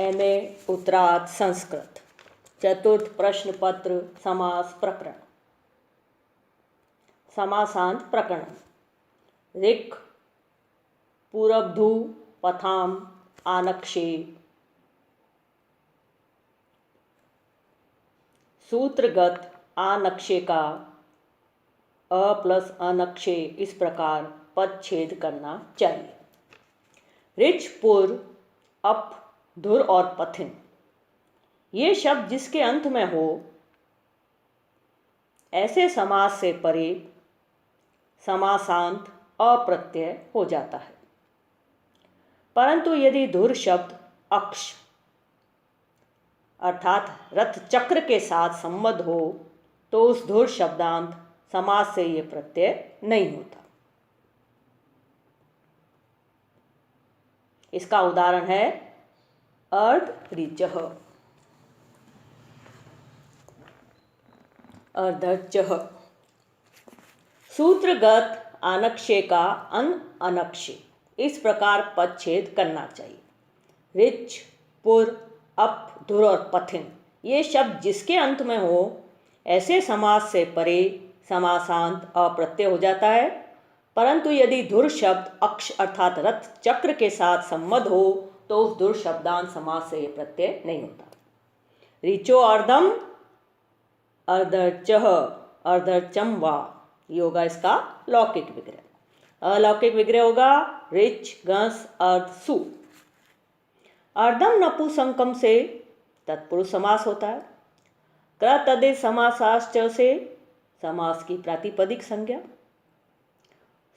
MA उत्तरार्ध संस्कृत चतुर्थ प्रश्न पत्र समास प्रकरण। समासांत प्रकरण। ऋक् पूरब्धु पथाम आनक्षे। सूत्रगत आनक्षे का अ प्लस अनक्षे इस प्रकार पद छेद करना चाहिए। ऋच पुर अप धुर और पथिन ये शब्द जिसके अंत में हो ऐसे समास से परे समासांत अप्रत्यय हो जाता है। परंतु यदि धुर शब्द अक्ष अर्थात रथ चक्र के साथ संबद्ध हो तो उस धुर शब्दांत समास से ये प्रत्यय नहीं होता। इसका उदाहरण है अर्धऋचः, अर्धर्चः। सूत्रगत आनक्षे का अन अनक्षे इस प्रकार पद छेद करना चाहिए। ऋच पुर अप धुर और पथिन ये शब्द जिसके अंत में हो ऐसे समास से परे समासांत अप्रत्यय हो जाता है। परंतु यदि धुर शब्द अक्ष अर्थात रथ चक्र के साथ संबद्ध हो तो उस धुर शब्दांत समास से प्रत्यय नहीं होता। ऋचो अर्धम अर्धर्चः अर्धर्चम वा ये होगा इसका लौकिक विग्रह। अलौकिक विग्रह होगा ऋच गंस अर्ध सु। अर्धम नपुंसकम से तत्पुरुष समास होता है। क्र तदे समासाश्च से समास की प्रातिपदिक संज्ञा।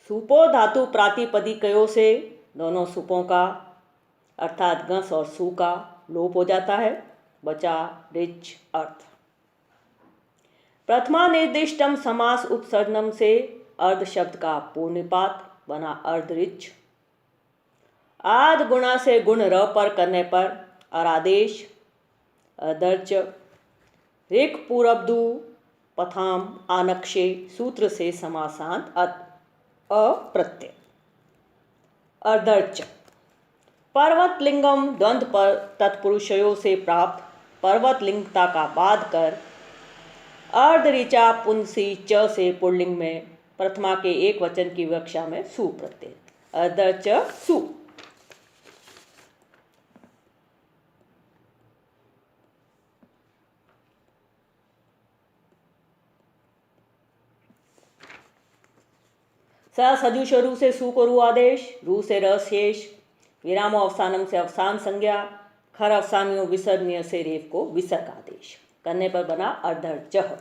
सुपो धातु प्रातिपदिकयों से दोनों सुपों का अर्थात गंस और सु का लोप हो जाता है, बचा ऋच अर्थ। प्रथमा निर्दिष्टम समास उपसर्जनम से अर्ध शब्द का पूर्णिपात बना अर्धऋच। आद गुणा से गुण र पर करने पर अरादेश अर्धर्च। ऋक् पूरब्धु पथाम आनक्षे सूत्र से समासांत अप्रत्यय। अर्धर्च पर्वत लिंगम द्वंद्व पर तत्पुरुषयों से प्राप्त पर्वत लिंगता का बाध कर अर्धऋचा पुंसी च से पुल्लिंग में प्रथमा के एक वचन की विवक्षा में सु प्रत्यय। अर्धर्च सु। स सजुष रू से सु को रू आदेश, रू से र शेष, विरामो अवसानम से अवसान संज्ञा, खर अवसानियों विसर्जनीय से रेफ को विसर्ग आदेश करने पर बना अर्धर्चः।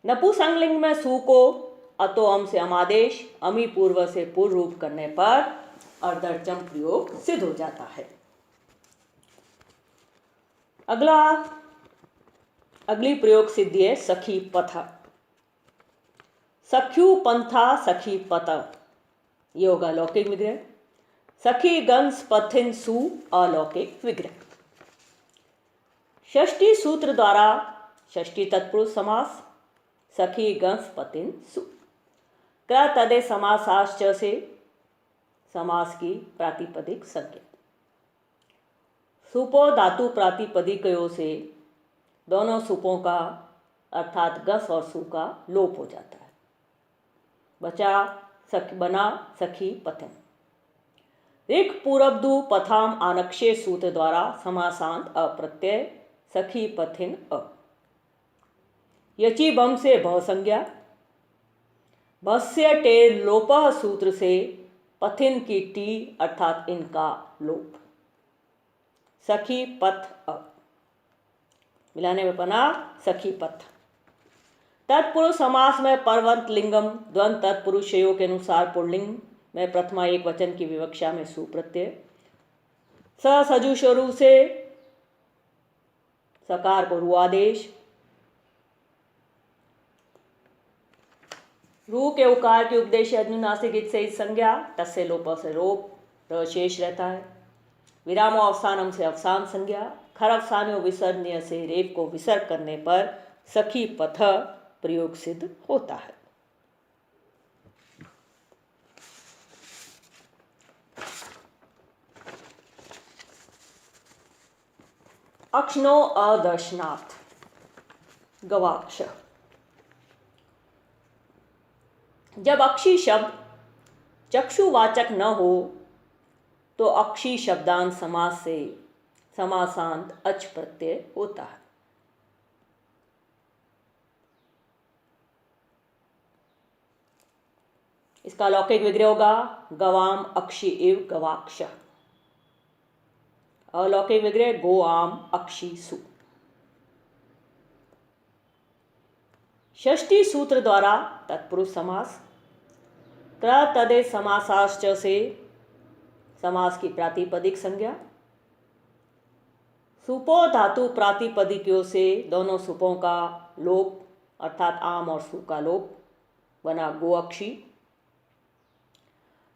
नपुंसकलिंग में सु को अतो अम से अमादेश, अमी पूर्व से पूर्व रूप करने पर अर्धर्चम प्रयोग सिद्ध हो जाता है। अगली प्रयोग सिद्धि है सखी पथ। सख्यु पंथा सखी पथ ये होगा लौकिक विग्रह। सखी गंस पथिन सु अलौकिक विग्रह। षष्ठी सूत्र द्वारा षष्ठी तत्पुरुष समास सखी गंस पथिन सु। क्र तदे समासाश्च से समास की प्रातिपदिक संज्ञा। सुपो धातु प्रातिपदिकयों से दोनों सुपों का अर्थात गस और सु का लोप हो जाता है, बचा बना सखी पथन। ऋक् पूरब्धु पथाम आनक्षे सूत्र द्वारा समासांत अप्रत्यय सखी पथिन अ। यचि बम से भव संज्ञा। भस्य टेर लोपः सूत्र से पथिन की टी अर्थात इनका लोप। सखी पथ अ मिलाने में बना सखी पथ। तत्पुरुष समास में पर्वत लिंगम द्वंद तत्पुरुषयों के अनुसार पुल्लिंग में प्रथमा एक वचन की विवक्षा में सु प्रत्यय। स सजुष रू से सकार को रू आदेश। रू के उकार के उपदेश अनुनासिक इत से संज्ञा, तस्य लोप से लोप, र शेष रहता है। विरामो अवसानम से अवसान संज्ञा, खर अवसानियों विसर्जनीय से रेप को विसर्ग करने पर सखी पथ प्रयोग सिद्ध होता है। अक्षनो अदर्शनात् गवाक्ष। जब अक्षी शब्द चक्षुवाचक न हो तो अक्षी शब्दांत समास से समासांत अच प्रत्यय होता है। इसका लौकिक विग्रह होगा गवाम अक्षी इव गवाक्ष। अलौकिक विग्रह गो आम अक्षी सु। षष्ठी सूत्र द्वारा तत्पुरुष समास क्र तदे समासाश्च से समास की प्रातिपदिक संज्ञा, सुपो धातु प्रातिपदिकों से दोनों सुपों का लोप अर्थात आम और सु का लोप बना गोअक्षी।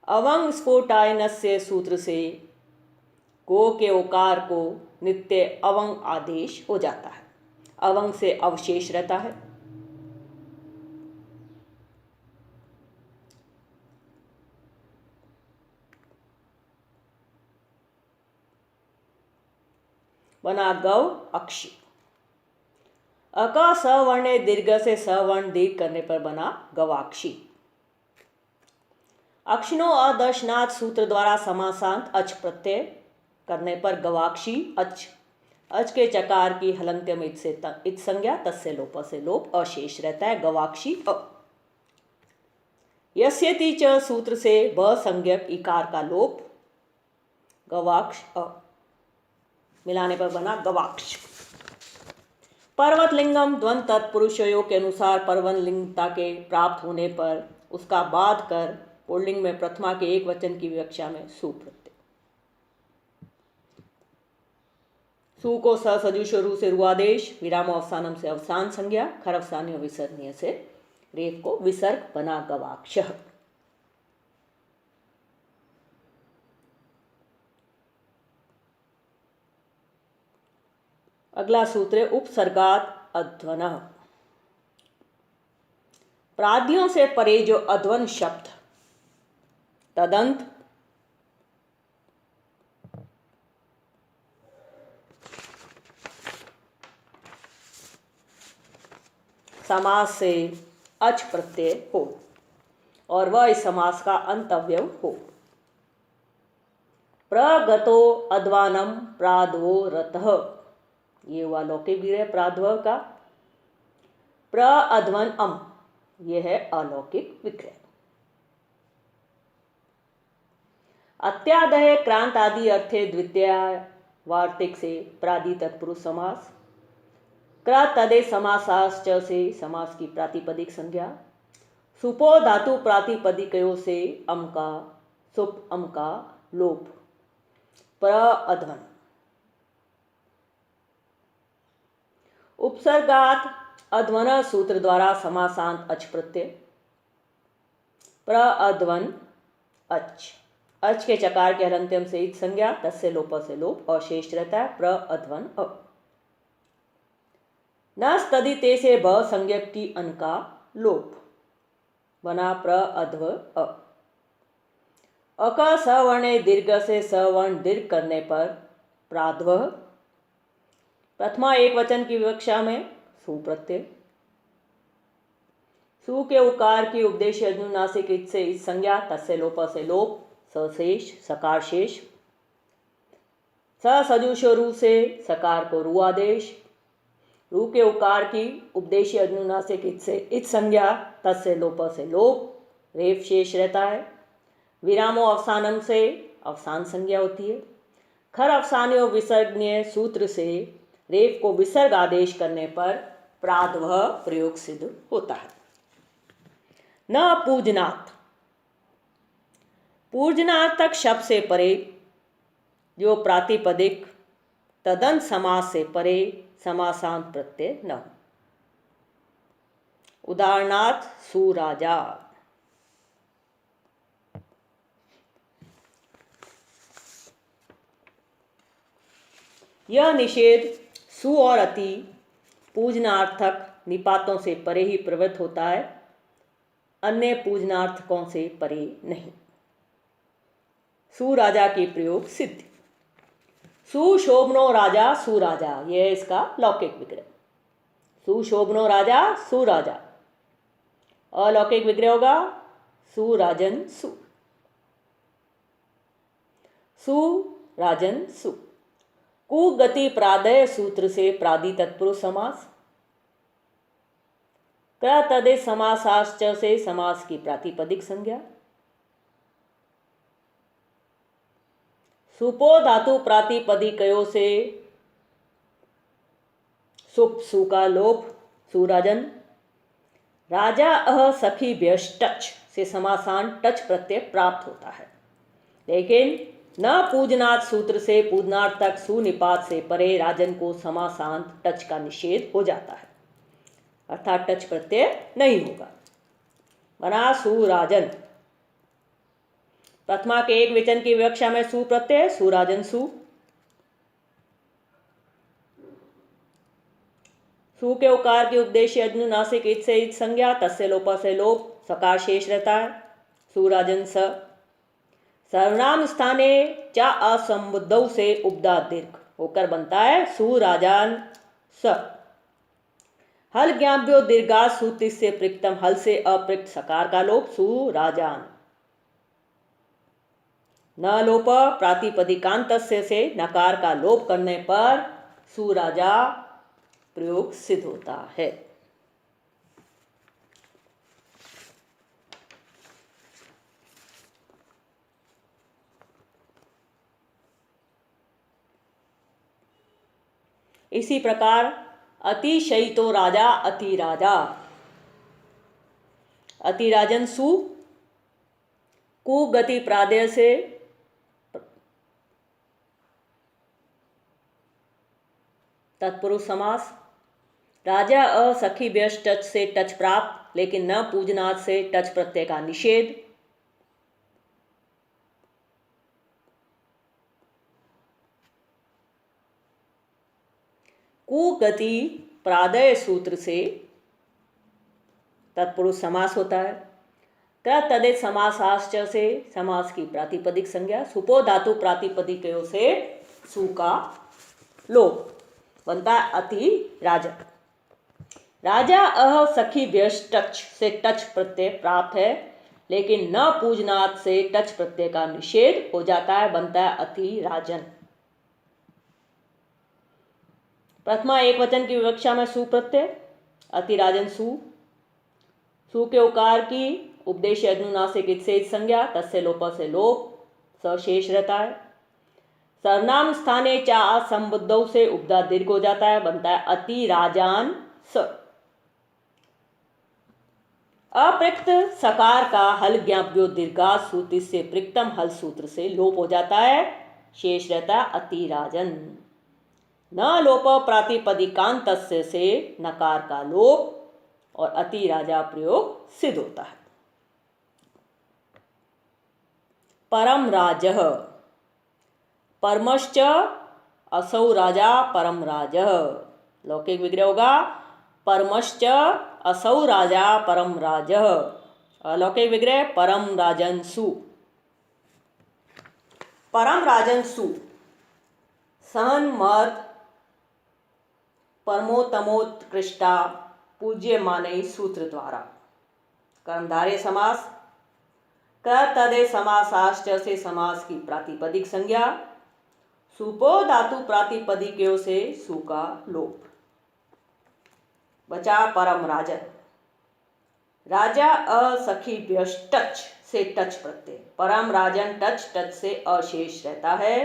अवंग स्फोटायनस्य सूत्र से गो के ओकार को नित्य अवंग आदेश हो जाता है। अवंग से अवशेष रहता है। बना गव अक्षी। अका सवर्ण दीर्घ से सवर्ण दीर्घ करने पर बना गवाक्षी। अक्षिणो अदर्शनाथ सूत्र द्वारा समासांत अच प्रत्यय करने पर गवाक्षी अच। अच के चकार की हलंत्यम इत से इत संज्ञा तस्य लोप से लोप अशेष रहता है गवाक्षी अ। यस्यति च सूत्र से ब संज्ञक इकार का लोप गवाक्ष अ मिलाने पर बना गवाक्ष। पर्वत लिंगम द्वंद तत्पुरुषयों के अनुसार पर्वन लिंगता के प्राप्त होने पर उसका बाध कर पुल्लिंग में प्रथमा के एक वचन की विवक्षा में सु प्रत्यय। सु को ससजुष रू से रुआदेश, विराम अवसानम से अवसान संज्ञा, खर अवसानी विसर्जनीय से रेफ को विसर्ग बना गवाक्ष। अगला सूत्र उपसर्गात अध्वन। प्राधियों से परे जो अध्वन शब्द तदंत समास से अच प्रत्यय हो और वह इस समास का अंतव्यव हो। प्रगतो अध्वानम प्राध्वो रतः, ये हुआ लौकिक विग्रह प्राध्व का। प्र अध्वन अम, यह है अलौकिक विग्रह। अत्यादय क्रांत आदि अर्थे द्वितीय वार्तिक से प्रादि तत्पुरुष समास, क्र तदे समासाश्च से समास की प्रातिपदिक संज्ञा, सुपो धातु प्रातिपदिकयों से अम का सुप अम का लोप प्र अध्वन। उपसर्गात अध्वन सूत्र द्वारा समासांत अच प्रत्यय। प्र अध्वन अच। अच के चकार के हलंत्यम से इत संज्ञा तस्य लोप से लोप अशेष रहता है प्र अध्वन अ। न स्तदिते से ब संज्ञक की अन का लोप बना प्र अध्व अ। अक सवर्ण दीर्घ से सवर्ण दीर्घ करने पर प्राध्व। प्रथमा एक वचन की विवक्षा में सु प्रत्यय। सु के उकार की उपदेश अनुनासिक इत से इस संज्ञा तस्य लोप से लोप सशेष सकार शेष। ससजुष रू से सकार को रू आदेश। रू के उकार की उपदेश अनुनासिक इत से इत संज्ञा तस्य लोप से लोप रेफ शेष रहता है। विरामो अवसानम से अवसान संज्ञा होती है। खर अवसान्यो विसर्गनीय सूत्र से रेफ को विसर्ग आदेश करने पर प्राध्व प्रयोग सिद्ध होता है। न पूजनात्। पूजनार्थक शब्द से परे जो प्रातिपदिक तदंत समास से परे समासांत प्रत्यय न हो। उदाहरणार्थ सुराजा। यह निषेध सु और अति पूजनार्थक निपातों से परे ही प्रवृत्त होता है, अन्य पूजनार्थकों से परे नहीं। सुराजा के प्रयोग सिद्ध। सुशोभनो राजा सुराजा, ये है इसका लौकिक विग्रह। सुशोभनो राजा सुराजा। अलौकिक विग्रह होगा सुराजन सु। सुराजन सु। कुगति प्रादय सूत्र से प्रादि तत्पुरुष समास। प्रतदेश समासाश्च से समास की प्रातिपदिक संज्ञा। सुपो धातु प्रातिपदिकयो से सुप सु का लोप सुराजन। राजा अह सखी व्यष्टच से समासान टच प्रत्यय प्राप्त होता है, लेकिन न पूजनात् सूत्र से पूजनार्थ तक सुनिपात से परे राजन को समासांत टच का निषेध हो जाता है, अर्थात टच प्रत्यय नहीं होगा। बना सुराजन। प्रथमा के एक वचन की विवक्षा में सु प्रत्यय सुराजन सु। सु के उकार के उपदेश अज्ञु नासिक इत से इत संज्ञा, तस्य लोप से लोप, सकार शेष रहता है सुराजन स। सर्वनाम स्थाने चा असंबुद्धौ से उपदा दीर्घ होकर बनता है सुराजान स। हल ज्ञाव्यो दीर्घा सूति से पृक्तम, हल से अपृक्त सकार का लोप सुराजान। न लोप प्रातिपदिकांत से नकार का लोप करने पर सुराजा प्रयोग सिद्ध होता है। इसी प्रकार अतिशयितो राजा अतिराजा। अतिराजन सु। कुगति प्रादेय से तत्पुरुष समास। राजा अ सखी व्यष्ट टच से टच प्राप्त, लेकिन न पूजनाथ से टच प्रत्यय का निषेध। कुगति प्रादय सूत्र से तत्पुरुष समास होता है। तदेत समासाश्च से समास की प्रातिपदिक संज्ञा। सुपो धातु प्रातिपदिकयो से सु का लोप बनता है अति राजा। राजा अह सखी व्यष्ट टच से टच प्रत्यय प्राप्त है, लेकिन न पूजनाथ से टच प्रत्यय का निषेध हो जाता है, बनता है अति राजन। प्रथमा एक वचन की विवक्षा में सु प्रत्यय अतिराजन सु। सु के उकार की उपदेश अनुनासिक इत से इत संज्ञा, तस्य लोप से लोप, स शेष रहता है। सर्वनाम स्थाने चा संबुद्धौ से उपदा दीर्घ हो जाता है, बनता है अति राजान स। अपृक्त सकार का हल ज्ञाप्यो दीर्घा सूति से पृक्तम हल सूत्र से लोप हो जाता है, शेष रहता है अति राजन। न लोप प्रातिपदिकांत से नकार का लोप और अति राजा प्रयोग सिद्ध होता है। परम राजः। परमश्च असौ राजा परम राजः। लौकिक विग्रह होगा परमश्च असौ राजा परम राजः। अलौकिक विग्रह परम राजन सु। परम राजन सु सहन मर्द परमोत्तमोत्कृष्टा पूज्य माने सूत्र द्वारा। कर्मधारय समास। तदे समासाश्च से समास की प्रातिपदिक संज्ञा। सुपो धातु प्रातिपदिकयो से सु का लोप। बचा परम राजन। राजा असखी व्यष्टच से टच प्रत्यय। परम राजन टच टच से अशेष रहता है।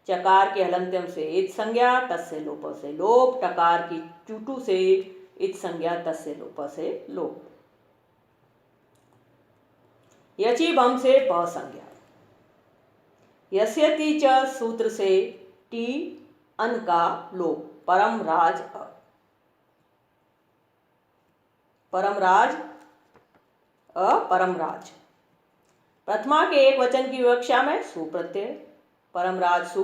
चकार के हलंत्यम से इत संज्ञा, तस्य लोप से लोप। टकार की चुटू से इत संज्ञा, तस्य लोप से लोप। यची बम से प संज्ञा। यस्यति च सूत्र से टी अन का लोप। परम राज अ। परम राज अ परम राज। प्रथमा के एक वचन की विवक्षा में सु प्रत्यय परम राज सु।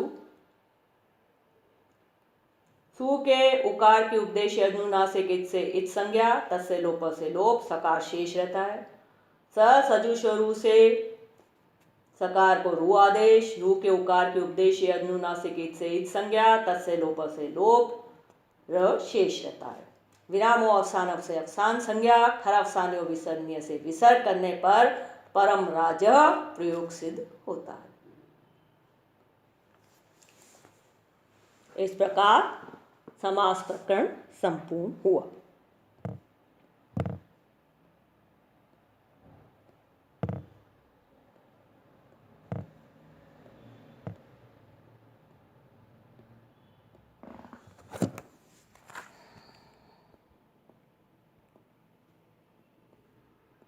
सु के उकार की उपदेश अनुनासिक इत से इत संज्ञा, तस्य लोप से लोप। सकार शेष रहता है। स सजुषरु से सकार को रू आदेश, रू के उकार के उपदेश अनुनासिक इत से इत संज्ञा, तत्से लोप से लोप, र शेष रहता है। विरामो अवसान से अवसान संज्ञा, खर अवसान्यो विसर्ण्य से विसर्ग करने पर परम राज प्रयोग सिद्ध होता है। इस प्रकार समास प्रकरण संपूर्ण हुआ।